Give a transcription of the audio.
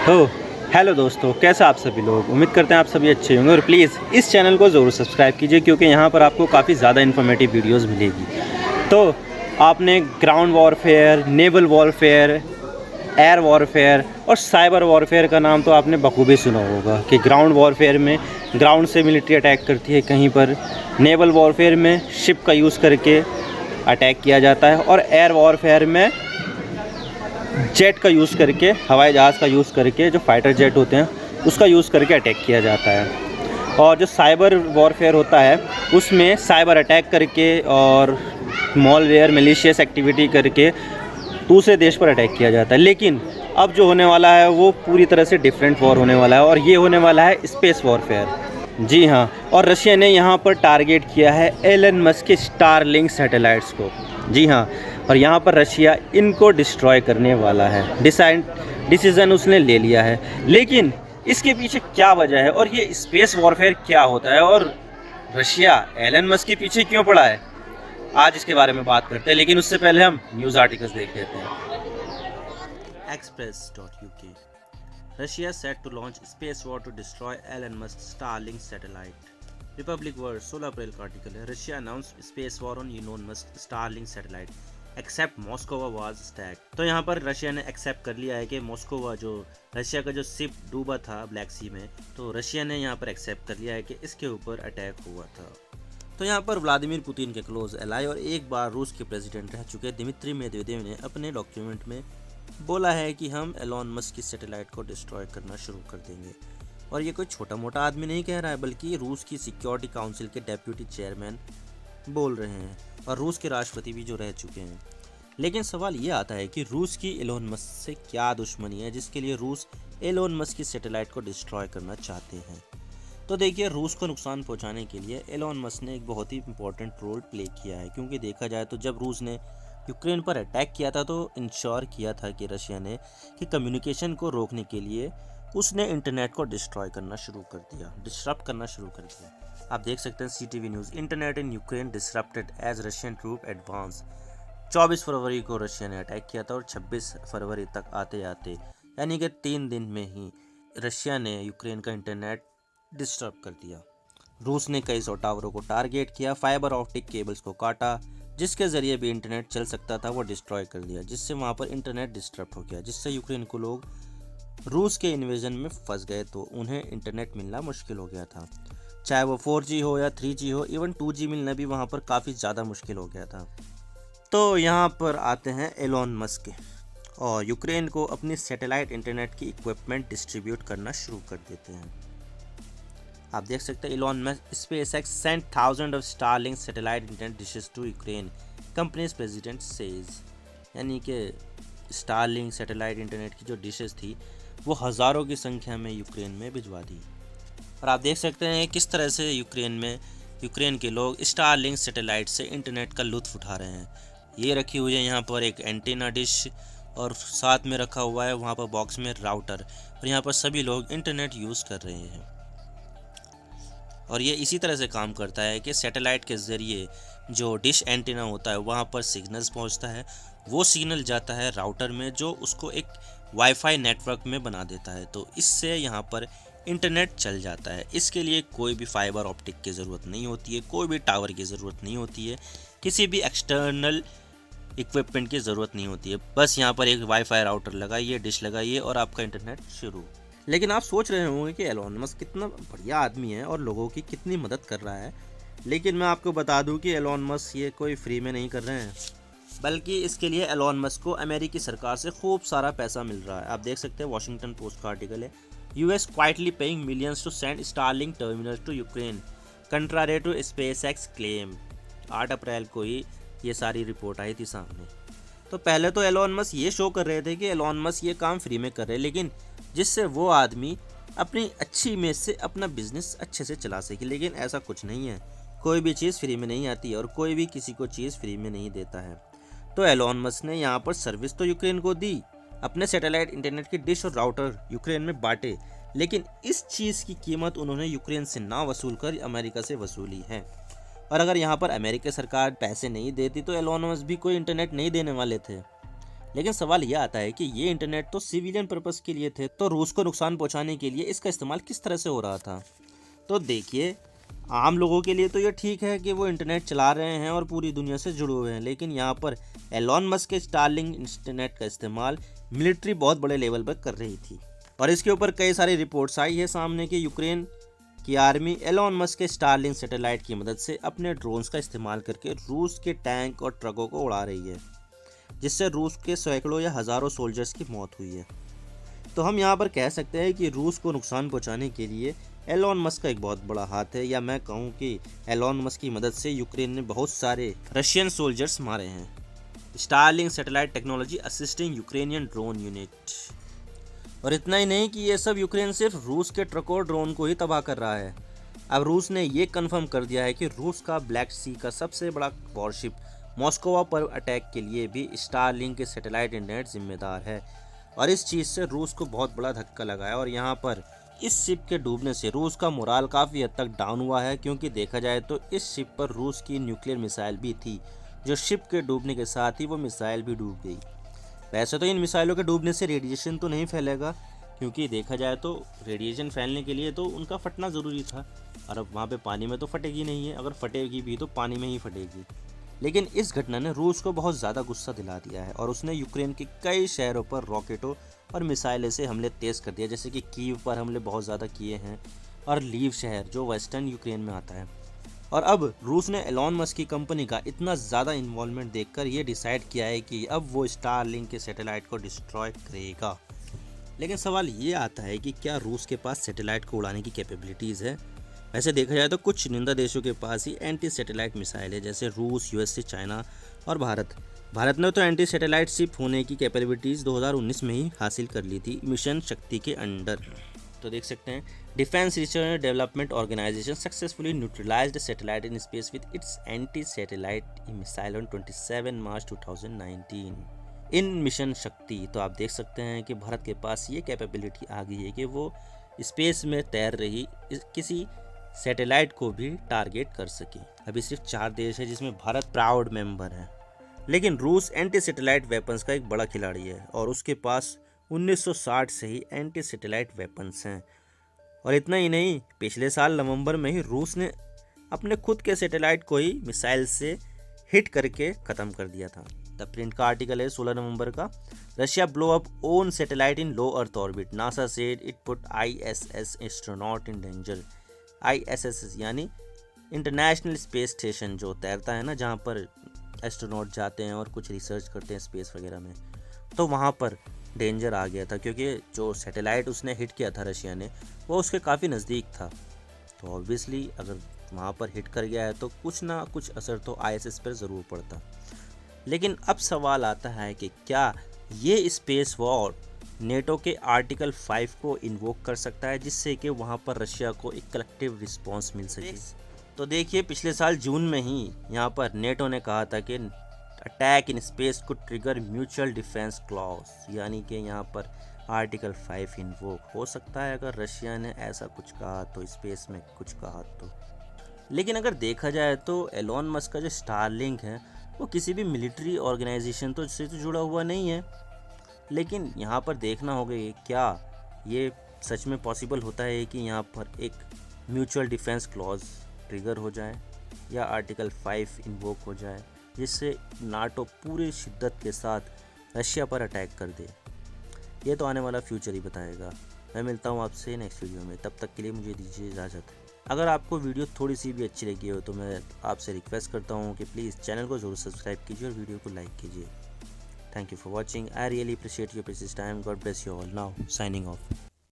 तो हेलो दोस्तों, कैसे आप सभी लोग। उम्मीद करते हैं आप सभी अच्छे होंगे और प्लीज़ इस चैनल को ज़रूर सब्सक्राइब कीजिए क्योंकि यहाँ पर आपको काफ़ी ज़्यादा इन्फॉर्मेटिव वीडियोस मिलेगी। तो आपने ground warfare, naval warfare, air warfare और साइबर वॉरफेयर का नाम तो आपने बखूबी सुना होगा कि ग्राउंड वॉरफेयर में ग्राउंड से मिलिट्री अटैक करती है कहीं पर, नेवल वॉरफेयर में शिप का यूज़ करके अटैक किया जाता है और एयर वॉरफेयर में जेट का यूज़ करके, हवाई जहाज़ का यूज़ करके, जो फाइटर जेट होते हैं उसका यूज़ करके अटैक किया जाता है। और जो साइबर वॉरफेयर होता है उसमें साइबर अटैक करके और मॉलवेयर, मैलिशियस एक्टिविटी करके दूसरे देश पर अटैक किया जाता है। लेकिन अब जो होने वाला है वो पूरी तरह से डिफरेंट वॉर होने वाला है और ये होने वाला है स्पेस वॉरफेयर। जी हाँ, और रशिया ने यहाँ पर टारगेट किया है एलन मस्क के स्टारलिंक सैटेलाइट्स को। जी हाँ, और यहाँ पर रशिया इनको डिस्ट्रॉय करने वाला है। डिसीज़न उसने ले लिया है। लेकिन इसके पीछे क्या वजह है और ये स्पेस वॉरफेयर क्या होता है और रशिया एलन मस्क के पीछे क्यों पड़ा है, आज इसके बारे में बात करते हैं। लेकिन उससे पहले हम न्यूज़ आर्टिकल्स देख लेते हैं। Express.uk Russia set to launch space war to destroy Elon Musk's Starlink satellite. Republic World 16 अप्रैल का आर्टिकल है। Russia announce space war on Elon Musk Starlink satellite except Moskva was attacked. तो यहाँ पर Russia ने accept कर लिया है कि मॉस्कोवा, जो रशिया का जो शिप डूबा था ब्लैक सी में, तो रशिया ने यहाँ पर एक्सेप्ट कर लिया है कि इसके ऊपर अटैक हुआ था। तो यहाँ पर व्लादिमीर पुतिन के क्लोज एलाई और एक बार रूस के प्रेसिडेंट रह चुके दिमित्री मेदवेदेव ने अपने डॉक्यूमेंट में बोला है कि हम एलोन मस्क की सैटेलाइट को डिस्ट्रॉय करना शुरू कर देंगे। और ये कोई छोटा मोटा आदमी नहीं कह रहा है, बल्कि रूस की सिक्योरिटी काउंसिल के डेप्यूटी चेयरमैन बोल रहे हैं और रूस के राष्ट्रपति भी जो रह चुके हैं। लेकिन सवाल ये आता है कि रूस की एलोन मस्क से क्या दुश्मनी है जिसके लिए रूस एलोन मस्क की सैटेलाइट को डिस्ट्रॉय करना चाहते हैं। तो देखिए, रूस को नुकसान पहुंचाने के लिए एलोन मस्क ने एक बहुत ही इंपॉर्टेंट रोल प्ले किया है, क्योंकि देखा जाए तो जब रूस ने यूक्रेन पर अटैक किया था तो इंश्योर किया था कि रशिया ने कि कम्युनिकेशन को रोकने के लिए उसने इंटरनेट को डिस्ट्रॉय करना शुरू कर दिया, डिसरप्ट करना शुरू कर दिया। आप देख सकते हैं CTV news, internet in Ukraine disrupted as Russian troop advance. 24 फरवरी को रशिया ने अटैक किया था और 26 फरवरी तक आते आते, यानी कि 3 दिन में ही रशिया ने यूक्रेन का इंटरनेट डिस्टर्ब कर दिया। रूस ने कई 100 टावरों को टारगेट किया, फाइबर ऑप्टिक केबल्स को काटा, जिसके ज़रिए भी इंटरनेट चल सकता था वो डिस्ट्रॉय कर दिया, जिससे वहाँ पर इंटरनेट डिस्टर्ब हो गया, जिससे यूक्रेन को लोग रूस के इन्वेजन में फंस गए तो उन्हें इंटरनेट मिलना मुश्किल हो गया था। चाहे वो 4G हो या 3G हो, इवन 2G मिलना भी वहाँ पर काफ़ी ज़्यादा मुश्किल हो गया था। तो यहाँ पर आते हैं एलोन मस्क और यूक्रेन को अपनी सैटेलाइट इंटरनेट की इक्विपमेंट डिस्ट्रीब्यूट करना शुरू कर देते हैं। आप देख सकते हैं, Elon Musk SpaceX sent thousand of Starlink satellite internet dishes to Ukraine, company's president says. यानी कि स्टारलिंक सैटेलाइट इंटरनेट की जो डिशेस थी वो हज़ारों की संख्या में यूक्रेन में भिजवा दी। और आप देख सकते हैं किस तरह से यूक्रेन के लोग स्टारलिंक सैटेलाइट से इंटरनेट का लुत्फ़ उठा रहे हैं। ये रखी हुई है यहाँ पर एक एंटीना डिश और साथ में रखा हुआ है वहाँ पर बॉक्स में राउटर, और यहाँ पर सभी लोग इंटरनेट यूज़ कर रहे हैं। और ये इसी तरह से काम करता है कि सैटेलाइट के ज़रिए जो डिश एंटीना होता है वहाँ पर सिग्नल्स पहुँचता है, वो सिग्नल जाता है राउटर में जो उसको एक वाईफाई नेटवर्क में बना देता है। तो इससे यहाँ पर इंटरनेट चल जाता है। इसके लिए कोई भी फाइबर ऑप्टिक की ज़रूरत नहीं होती है, कोई भी टावर की ज़रूरत नहीं होती है, किसी भी एक्सटर्नल इक्विपमेंट की ज़रूरत नहीं होती है। बस यहाँ पर एक वाईफाई राउटर लगाइए, डिश लगाइए और आपका इंटरनेट शुरू। लेकिन आप सोच रहे होंगे कि एलोन मस्क कितना बढ़िया आदमी है और लोगों की कितनी मदद कर रहा है। लेकिन मैं आपको बता दूं कि एलोन मस्क ये कोई फ्री में नहीं कर रहे हैं, बल्कि इसके लिए एलोन मस्क को अमेरिकी सरकार से खूब सारा पैसा मिल रहा है। आप देख सकते हैं, वॉशिंगटन पोस्ट का आर्टिकल है, US quietly paying millions to send Starlink terminals to Ukraine contrary to SpaceX claim. 8 अप्रैल को ही ये सारी रिपोर्ट आई थी सामने। तो पहले तो एलोन मस्क ये शो कर रहे थे कि एलोन मस्क ये काम फ्री में कर रहे हैं, लेकिन जिससे वो आदमी अपनी अच्छी इमेज से अपना बिजनेस अच्छे से चला सके। लेकिन ऐसा कुछ नहीं है, कोई भी चीज़ फ्री में नहीं आती और कोई भी किसी को चीज़ फ्री में नहीं देता है। तो एलोन मस्क ने यहाँ पर सर्विस तो यूक्रेन को दी, अपने सैटेलाइट इंटरनेट की डिश और राउटर यूक्रेन में बांटे, लेकिन इस चीज़ की कीमत उन्होंने यूक्रेन से ना वसूल कर अमेरिका से वसूली है। और अगर यहाँ पर अमेरिका सरकार पैसे नहीं देती तो एलोन मस्क भी कोई इंटरनेट नहीं देने वाले थे। लेकिन सवाल यह आता है कि ये इंटरनेट तो सिविलियन पर्पस के लिए थे, तो रूस को नुकसान पहुंचाने के लिए इसका इस्तेमाल किस तरह से हो रहा था। तो देखिए, आम लोगों के लिए तो ये ठीक है कि वो इंटरनेट चला रहे हैं और पूरी दुनिया से जुड़े हुए हैं, लेकिन यहाँ पर एलॉन मस्क के स्टारलिंक इंटरनेट का इस्तेमाल मिलिट्री बहुत बड़े लेवल पर कर रही थी। और इसके ऊपर कई सारी रिपोर्ट्स आई है सामने कि यूक्रेन की आर्मी एलॉन मस्क के स्टारलिंक सैटेलाइट की मदद से अपने ड्रोन्स का इस्तेमाल करके रूस के टैंक और ट्रकों को उड़ा रही है, जिससे रूस के सैकड़ों या हज़ारों सोल्जर्स की मौत हुई है। तो हम यहाँ पर कह सकते हैं कि रूस को नुकसान पहुँचाने के लिए एलॉन मस्क का एक बहुत बड़ा हाथ है, या मैं कहूँ कि एलॉन मस्क की मदद से यूक्रेन ने बहुत सारे रशियन सोल्जर्स मारे हैं। Starlink satellite technology assisting Ukrainian drone unit. और इतना ही नहीं कि ये सब यूक्रेन सिर्फ रूस के ट्रक और ड्रोन को ही तबाह कर रहा है। अब रूस ने ये कंफर्म कर दिया है कि रूस का ब्लैक सी का सबसे बड़ा वॉरशिप मॉस्कोवा पर अटैक के लिए भी स्टारलिंक के सैटेलाइट इंटरनेट जिम्मेदार है। और इस चीज़ से रूस को बहुत बड़ा धक्का लगा है, और यहाँ पर इस शिप के डूबने से रूस का मोराल काफ़ी हद तक डाउन हुआ है, क्योंकि देखा जाए तो इस शिप पर रूस की न्यूक्लियर मिसाइल भी थी, जो शिप के डूबने के साथ ही वो मिसाइल भी डूब गई। वैसे तो इन मिसाइलों के डूबने से रेडिएशन तो नहीं फैलेगा, क्योंकि देखा जाए तो रेडिएशन फैलने के लिए तो उनका फटना ज़रूरी था, और अब वहाँ पे पानी में तो फटेगी नहीं है, अगर फटेगी भी तो पानी में ही फटेगी। लेकिन इस घटना ने रूस को बहुत ज़्यादा गुस्सा दिला दिया है, और उसने यूक्रेन के कई शहरों पर रॉकेटों और मिसाइलों से हमले तेज़ कर दिया, जैसे कि कीव पर हमले बहुत ज़्यादा किए हैं, और लीव शहर जो वेस्टर्न यूक्रेन में आता है। और अब रूस ने एलॉन मस्क की कंपनी का इतना ज़्यादा इन्वॉल्वमेंट देखकर ये डिसाइड किया है कि अब वो स्टारलिंक के सैटेलाइट को डिस्ट्रॉय करेगा। लेकिन सवाल ये आता है कि क्या रूस के पास सैटेलाइट को उड़ाने की कैपेबिलिटीज़ है। वैसे देखा जाए तो कुछ चुनिंदा देशों के पास ही एंटी सैटेलाइट मिसाइल है, जैसे रूस, यूएसए, चाइना और भारत ने तो एंटी सैटेलाइट शिप होने की कैपेबिलिटीज़ 2019 में ही हासिल कर ली थी मिशन शक्ति के अंडर। तो देख सकते हैं, Defence Research and Development Organisation successfully neutralised satellite in space with its anti satellite missile on 27 March 2019 in Mission Shakti. तो आप देख सकते हैं कि भारत के पास ये कैपेबिलिटी आ गई है कि वो स्पेस में तैर रही किसी सैटेलाइट को भी टारगेट कर सके। अभी सिर्फ 4 देश है जिसमें भारत प्राउड मेंबर है, लेकिन रूस एंटी सैटेलाइट वेपन्स का एक बड़ा खिलाड़ी है, और उसके पास 1960 से ही एंटी सैटेलाइट वेपन्स हैं। और इतना ही नहीं, पिछले साल नवंबर में ही रूस ने अपने खुद के सैटेलाइट को ही मिसाइल से हिट करके ख़त्म कर दिया था। द प्रिंट का आर्टिकल है 16 नवंबर का। Russia blow up own satellite in low earth orbit, NASA said it put ISS astronaut in danger. ISS यानी इंटरनेशनल स्पेस स्टेशन, जो तैरता है ना, जहाँ पर एस्ट्रोनॉट जाते हैं और कुछ रिसर्च करते हैं स्पेस वगैरह में, तो वहाँ पर डेंजर आ गया था, क्योंकि जो सैटेलाइट उसने हिट किया था रशिया ने, वो उसके काफ़ी नज़दीक था। तो ऑब्वियसली अगर वहाँ पर हिट कर गया है तो कुछ ना कुछ असर तो ISS पर ज़रूर पड़ता। लेकिन अब सवाल आता है कि क्या ये स्पेस वॉर नेटो के आर्टिकल 5 को इन्वोक कर सकता है, जिससे कि वहाँ पर रशिया को एक कलेक्टिव रिस्पॉन्स मिल सके। तो देखिए, पिछले साल जून में ही यहाँ पर नेटो ने कहा था कि अटैक इन स्पेस को ट्रिगर म्यूचुअल डिफेंस क्लॉज, यानी कि यहाँ पर आर्टिकल 5 इन्वोक हो सकता है अगर रशिया ने ऐसा कुछ कहा तो, स्पेस में कुछ कहा तो। लेकिन अगर देखा जाए तो एलॉन मस्क का जो स्टारलिंक है वो किसी भी मिलिट्री ऑर्गेनाइजेशन से तो जुड़ा हुआ नहीं है। लेकिन यहाँ पर देखना होगा कि क्या ये सच में पॉसिबल होता है कि यहाँ पर एक म्यूचुअल डिफेंस क्लॉज ट्रिगर हो जाए या आर्टिकल 5 इन्वोक हो जाए, जिससे नाटो पूरी शिद्दत के साथ रशिया पर अटैक कर दे। ये तो आने वाला फ्यूचर ही बताएगा। मैं मिलता हूँ आपसे नेक्स्ट वीडियो में, तब तक के लिए मुझे दीजिए इजाज़त। अगर आपको वीडियो थोड़ी सी भी अच्छी लगी हो तो मैं आपसे रिक्वेस्ट करता हूँ कि प्लीज़ चैनल को ज़रूर सब्सक्राइब कीजिए और वीडियो को लाइक कीजिए। Thank you for watching. I really appreciate your precious time. God bless you all. Now signing off.